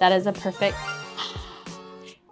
That is a perfect...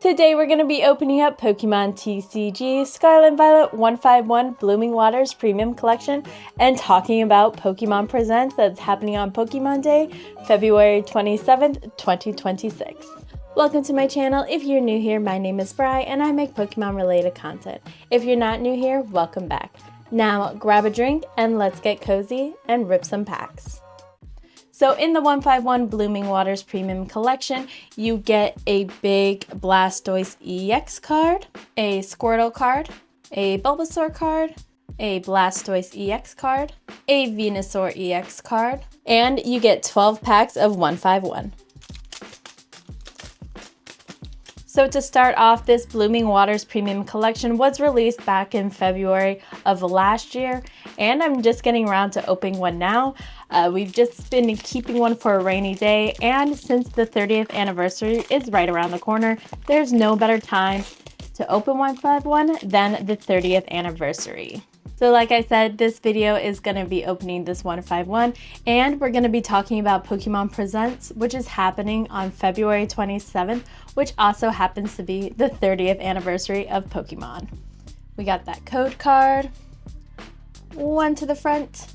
Today we're going to be opening up Pokemon TCG Scarlet Violet 151 Blooming Waters Premium Collection and talking about Pokemon Presents that's happening on Pokemon Day, February 27th, 2026. Welcome to my channel. If you're new here, my name is Bri and I make Pokemon related content. If you're not new here, welcome back. Now grab a drink and let's get cozy and rip some packs. So in the 151 Blooming Waters Premium Collection, you get a big Blastoise EX card, a Squirtle card, a Bulbasaur card, a Blastoise EX card, a Venusaur EX card, and you get 12 packs of 151. So to start off, this Blooming Waters Premium Collection was released back in February of last year, and I'm just getting around to opening one now. We've just been keeping one for a rainy day, and since the 30th anniversary is right around the corner, there's no better time to open 151 than the 30th anniversary. So like I said, this video is going to be opening this 151, and we're going to be talking about Pokemon Presents, which is happening on February 27th, which also happens to be the 30th anniversary of Pokemon. We got that code card, one to the front,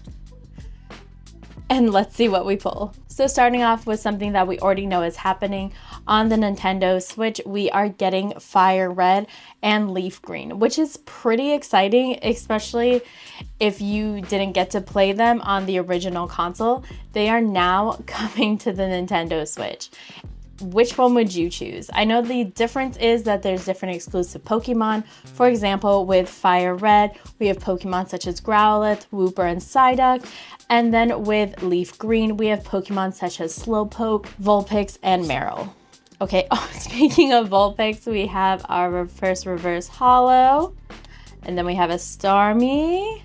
and let's see what we pull. So starting off with something that we already know is happening on the Nintendo Switch, we are getting Fire Red and Leaf Green, which is pretty exciting, especially if you didn't get to play them on the original console. They are now coming to the Nintendo Switch. Which one would you choose? I know the difference is that there's different exclusive Pokemon. For example, with Fire Red, we have Pokemon such as Growlithe, Wooper, and Psyduck. And then with Leaf Green, we have Pokemon such as Slowpoke, Vulpix, and Marill. Okay, speaking of Vulpix, we have our first reverse holo. And then we have a Starmie.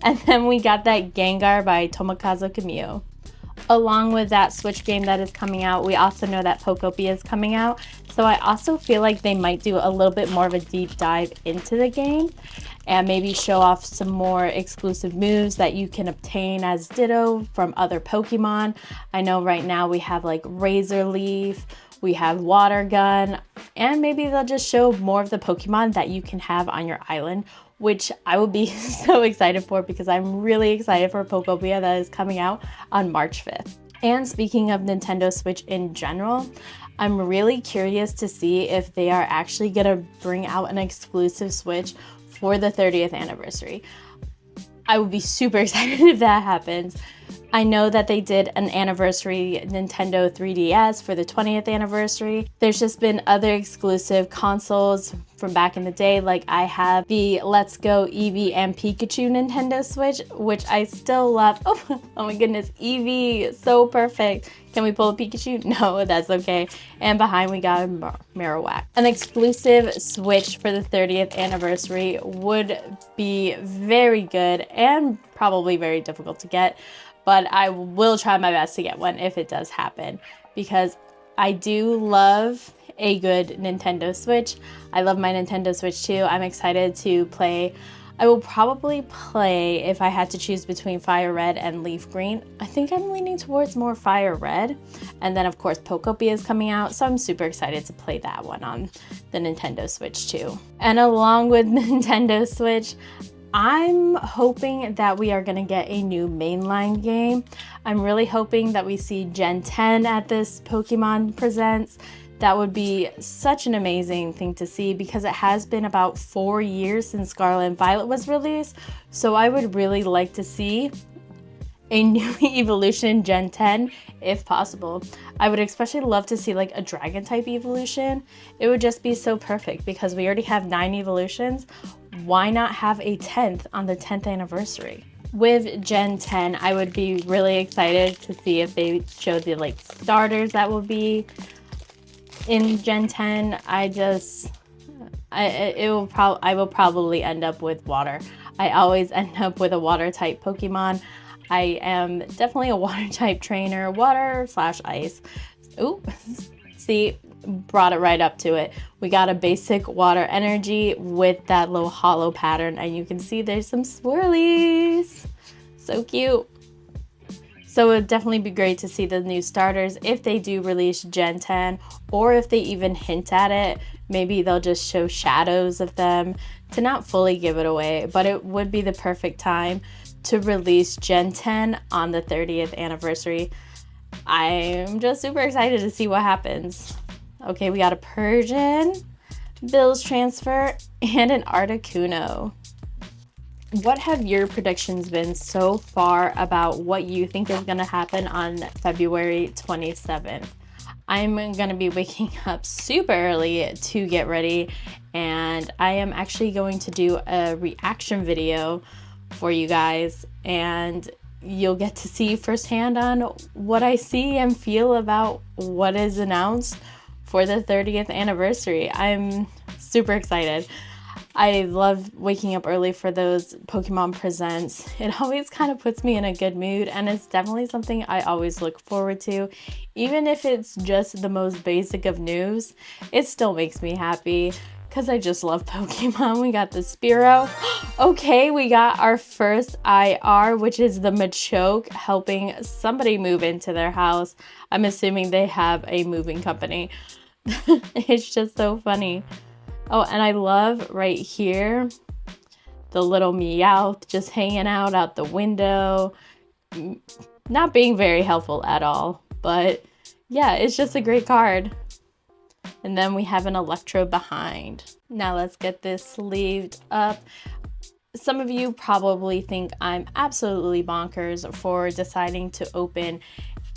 And then we got that Gengar by Tomokazu Kamio. Along with that Switch game that is coming out, we also know that Pokopia is coming out. So I also feel like they might do a little bit more of a deep dive into the game and maybe show off some more exclusive moves that you can obtain as Ditto from other Pokemon. I know right now we have like Razor Leaf, we have Water Gun, and maybe they'll just show more of the Pokemon that you can have on your island, which I would be so excited for because I'm really excited for Pokopia that is coming out on March 5th. And speaking of Nintendo Switch in general, I'm really curious to see if they are actually gonna bring out an exclusive Switch for the 30th anniversary. I would be super excited if that happens. I know that they did an anniversary Nintendo 3DS for the 20th anniversary. There's just been other exclusive consoles from back in the day, like I have the Let's Go Eevee and Pikachu Nintendo Switch, which I still love. Oh my goodness, Eevee, so perfect. Can we pull a Pikachu? No, that's okay. And behind we got Marowak. An exclusive Switch for the 30th anniversary would be very good and probably very difficult to get, but I will try my best to get one if it does happen because I do love a good Nintendo Switch. I love my Nintendo Switch too. I'm excited to play. I will probably play, if I had to choose between Fire Red and Leaf Green, I think I'm leaning towards more Fire Red. And then of course Pokopia is coming out, so I'm super excited to play that one on the Nintendo Switch too. And along with Nintendo Switch, I'm hoping that we are going to get a new mainline game. I'm really hoping that we see Gen 10 at this Pokemon Presents. That would be such an amazing thing to see because it has been about 4 years since Scarlet and Violet was released. So I would really like to see a new evolution Gen 10 if possible. I would especially love to see like a dragon type evolution. It would just be so perfect because we already have 9 evolutions. Why not have a 10th on the 10th anniversary? With Gen 10, I would be really excited to see if they show the like starters that will be in Gen 10. I will probably end up with water. I always end up with a water type Pokemon. I am definitely a water type trainer, water/ice. Ooh, see, brought it right up to it. We got a basic water energy with that little hollow pattern, and you can see there's some swirlies. So cute. So it would definitely be great to see the new starters if they do release Gen 10, or if they even hint at it. Maybe they'll just show shadows of them to not fully give it away, but it would be the perfect time to release Gen 10 on the 30th anniversary. I'm just super excited to see what happens. Okay, we got a Persian, Bills transfer, and an Articuno. What have your predictions been so far about what you think is going to happen on February 27th? I'm going to be waking up super early to get ready, and I am actually going to do a reaction video for you guys, and you'll get to see firsthand on what I see and feel about what is announced for the 30th anniversary. I'm super excited. I love waking up early for those Pokemon Presents. It always kind of puts me in a good mood, and it's definitely something I always look forward to. Even if it's just the most basic of news, it still makes me happy because I just love Pokemon. We got the Spearow. Okay, we got our first IR, which is the Machoke helping somebody move into their house. I'm assuming they have a moving company. It's just so funny. Oh, and I love right here, the little Meowth just hanging out the window. Not being very helpful at all, but yeah, it's just a great card. And then we have an Electro behind. Now let's get this sleeved up. Some of you probably think I'm absolutely bonkers for deciding to open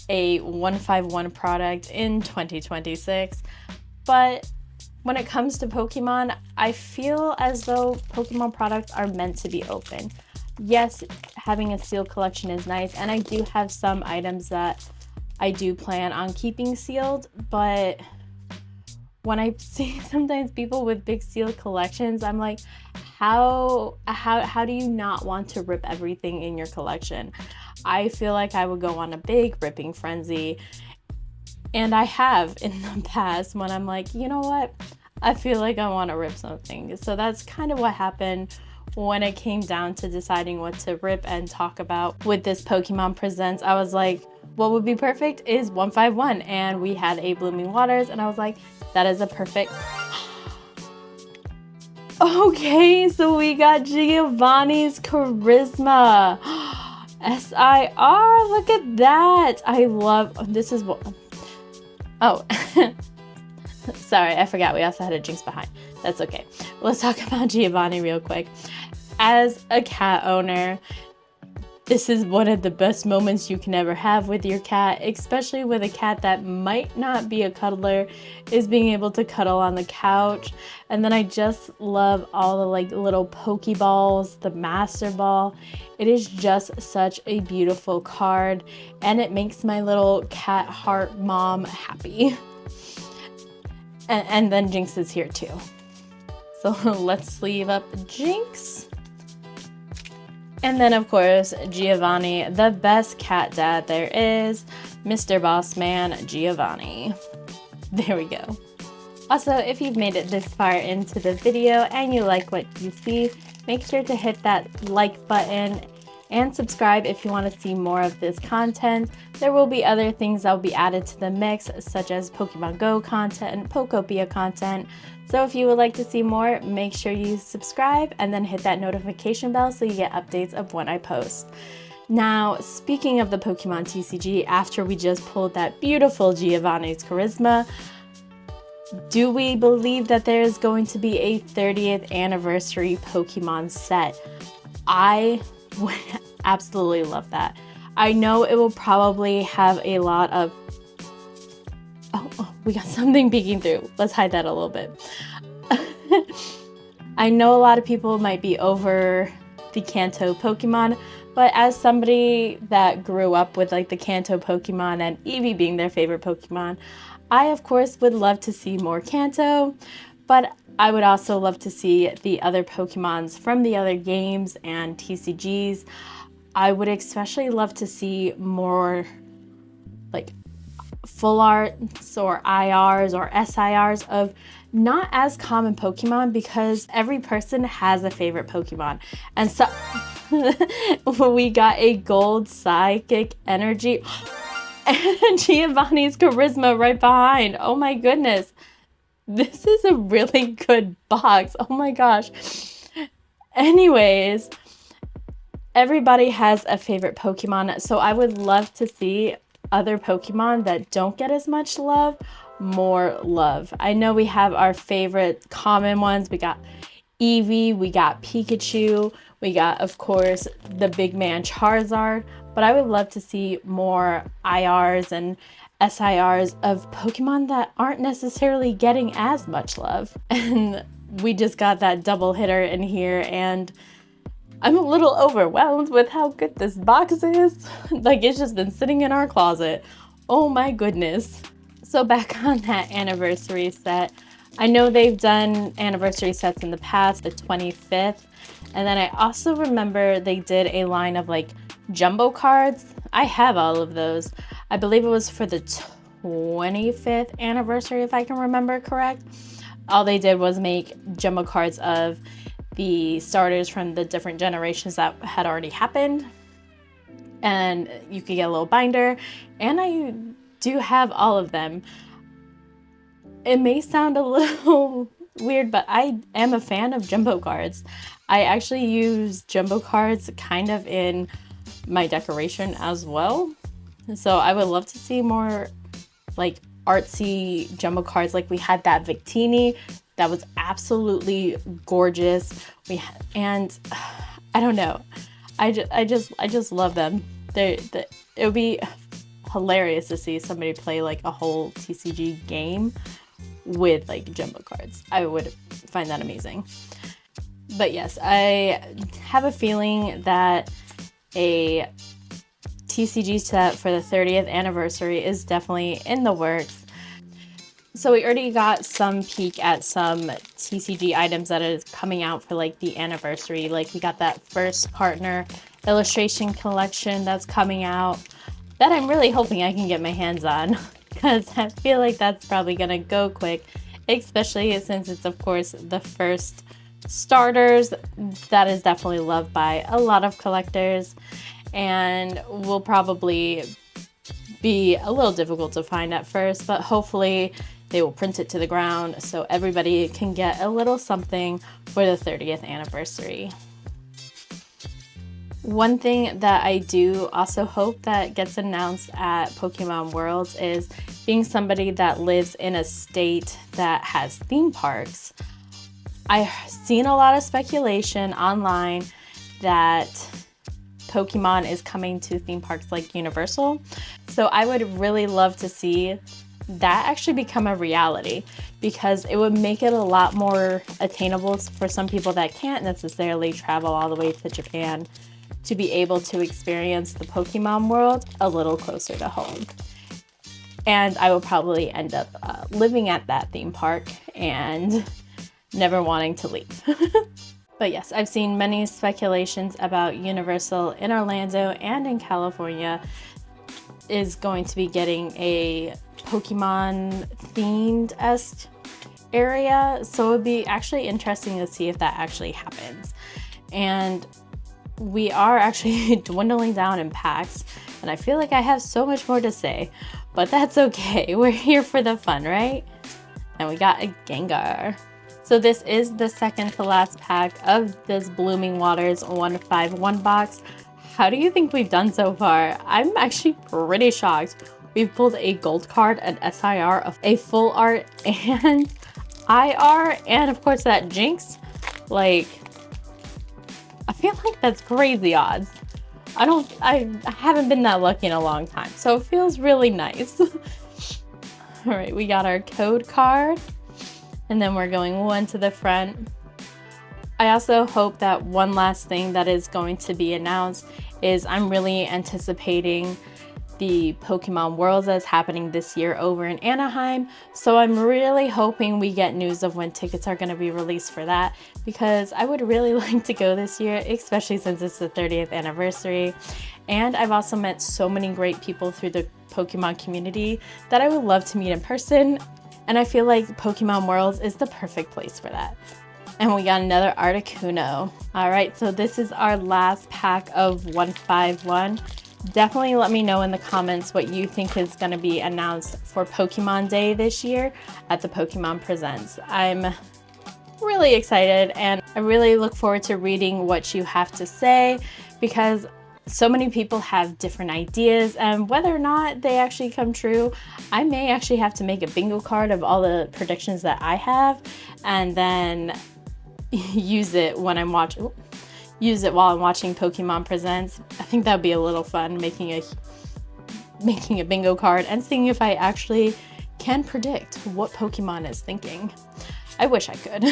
a 151 product in 2026, but when it comes to Pokemon, I feel as though Pokemon products are meant to be open. Yes, having a sealed collection is nice, and I do have some items that I do plan on keeping sealed, but when I see sometimes people with big sealed collections, I'm like, how do you not want to rip everything in your collection? I feel like I would go on a big ripping frenzy. And I have in the past when I'm like, you know what? I feel like I want to rip something. So that's kind of what happened when it came down to deciding what to rip and talk about with this Pokemon Presents. I was like, what would be perfect is 151. And we had a Blooming Waters, and I was like, that is a perfect. Okay, so we got Giovanni's Charisma. SIR, look at that. I love, this is what. Oh, sorry, I forgot we also had a Jinx behind. That's okay. Let's talk about Giovanni real quick. As a cat owner, this is one of the best moments you can ever have with your cat, especially with a cat that might not be a cuddler, is being able to cuddle on the couch. And then I just love all the like little Pokeballs, the Master Ball. It is just such a beautiful card, and it makes my little cat heart mom happy. And then Jinx is here too. So let's sleeve up Jinx. And then, of course, Giovanni, the best cat dad there is, Mr. Bossman Giovanni. There we go. Also, if you've made it this far into the video and you like what you see, make sure to hit that like button and subscribe if you want to see more of this content. There will be other things that will be added to the mix, such as Pokemon Go content and Pokopia content. So if you would like to see more, make sure you subscribe and then hit that notification bell so you get updates of when I post. Now, speaking of the Pokemon TCG, after we just pulled that beautiful Giovanni's Charisma, do we believe that there is going to be a 30th anniversary Pokemon set? I would absolutely love that. I know it will probably have a lot of... Oh, we got something peeking through. Let's hide that a little bit. I know a lot of people might be over the Kanto Pokemon, but as somebody that grew up with like the Kanto Pokemon and Eevee being their favorite Pokemon, I of course would love to see more Kanto, but I would also love to see the other Pokemons from the other games and TCGs. I would especially love to see more like full arts or IRs or SIRs of not as common Pokemon, because every person has a favorite Pokemon. And so We got a gold psychic energy and Giovanni's charisma right behind. Oh my goodness. This is a really good box. Oh my gosh. Anyways, everybody has a favorite Pokemon, so I would love to see other Pokemon that don't get as much love, more love. I know we have our favorite common ones. We got Eevee, we got Pikachu, we got, of course, the big man Charizard, but I would love to see more IRs and SIRs of Pokemon that aren't necessarily getting as much love. And we just got that double hitter in here, and I'm a little overwhelmed with how good this box is. Like, it's just been sitting in our closet. Oh my goodness. So back on that anniversary set, I know they've done anniversary sets in the past, the 25th. And then I also remember they did a line of like jumbo cards. I have all of those. I believe it was for the 25th anniversary, if I can remember correct. All they did was make jumbo cards of the starters from the different generations that had already happened. And you could get a little binder. And I do have all of them. It may sound a little weird, but I am a fan of jumbo cards. I actually use jumbo cards kind of in my decoration as well. So I would love to see more like artsy jumbo cards. Like we had that Victini that was absolutely gorgeous. And I don't know. I just love them. It would be hilarious to see somebody play like a whole TCG game with like jumbo cards. I would find that amazing. But yes, I have a feeling that a TCG set for the 30th anniversary is definitely in the works. So we already got some peek at some TCG items that is coming out for like the anniversary. Like we got that first partner illustration collection that's coming out that I'm really hoping I can get my hands on, because I feel like that's probably gonna go quick, especially since it's of course the first starters that is definitely loved by a lot of collectors and will probably be a little difficult to find at first, but hopefully they will print it to the ground so everybody can get a little something for the 30th anniversary. One thing that I do also hope that gets announced at Pokemon Worlds is being somebody that lives in a state that has theme parks. I've seen a lot of speculation online that Pokemon is coming to theme parks like Universal. So I would really love to see that actually become a reality, because it would make it a lot more attainable for some people that can't necessarily travel all the way to Japan to be able to experience the Pokemon world a little closer to home. And I will probably end up living at that theme park and never wanting to leave. But yes, I've seen many speculations about Universal in Orlando and in California is going to be getting a Pokemon themed-esque area. So it would be actually interesting to see if that actually happens. And we are actually dwindling down in packs, and I feel like I have so much more to say, but that's okay. We're here for the fun, right? And we got a Gengar. So this is the second to last pack of this Blooming Waters 151 box. How do you think we've done so far? I'm actually pretty shocked. We've pulled a gold card, an SIR, of a full art and IR, and of course that Jinx. Like, I feel like that's crazy odds. I haven't been that lucky in a long time, so it feels really nice. All right, we got our code card, and then we're going one to the front. I also hope that one last thing that is going to be announced is I'm really anticipating the Pokemon Worlds that's happening this year over in Anaheim. So I'm really hoping we get news of when tickets are going to be released for that, because I would really like to go this year, especially since it's the 30th anniversary. And I've also met so many great people through the Pokemon community that I would love to meet in person. And I feel like Pokemon Worlds is the perfect place for that. And we got another Articuno. All right, so this is our last pack of 151. Definitely let me know in the comments what you think is going to be announced for Pokemon Day this year at the Pokemon Presents. I'm really excited and I really look forward to reading what you have to say, because so many people have different ideas, and whether or not they actually come true, I may actually have to make a bingo card of all the predictions that I have and then use it while I'm watching Pokemon Presents. I think that would be a little fun, making a bingo card and seeing if I actually can predict what Pokemon is thinking. I wish I could.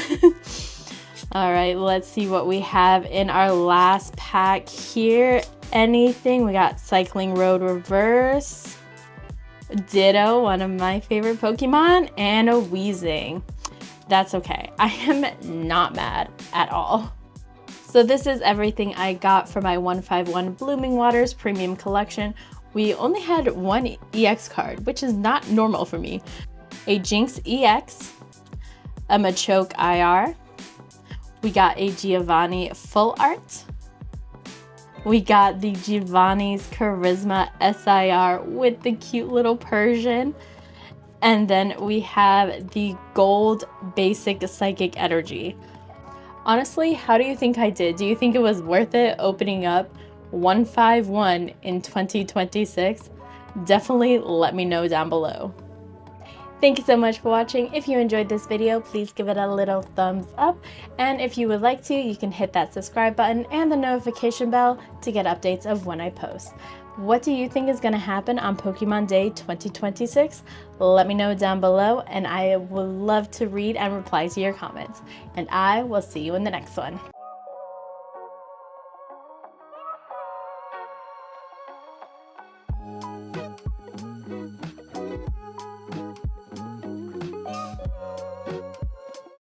All right, let's see what we have in our last pack here. Anything? We got Cycling Road Reverse, Ditto, one of my favorite Pokemon, and a Weezing. That's okay. I am not mad at all. So this is everything I got for my 151 Blooming Waters Premium Collection. We only had one EX card, which is not normal for me. A Jinx EX, a Machoke IR, we got a Giovanni Full Art, we got the Giovanni's Charisma SIR with the cute little Persian, and then we have the Gold Basic Psychic Energy. Honestly, how do you think I did? Do you think it was worth it opening up 151 in 2026? Definitely let me know down below. Thank you so much for watching. If you enjoyed this video, please give it a little thumbs up. And if you would like to, you can hit that subscribe button and the notification bell to get updates of when I post. What do you think is going to happen on Pokemon Day 2026? Let me know down below, and I would love to read and reply to your comments. And I will see you in the next one.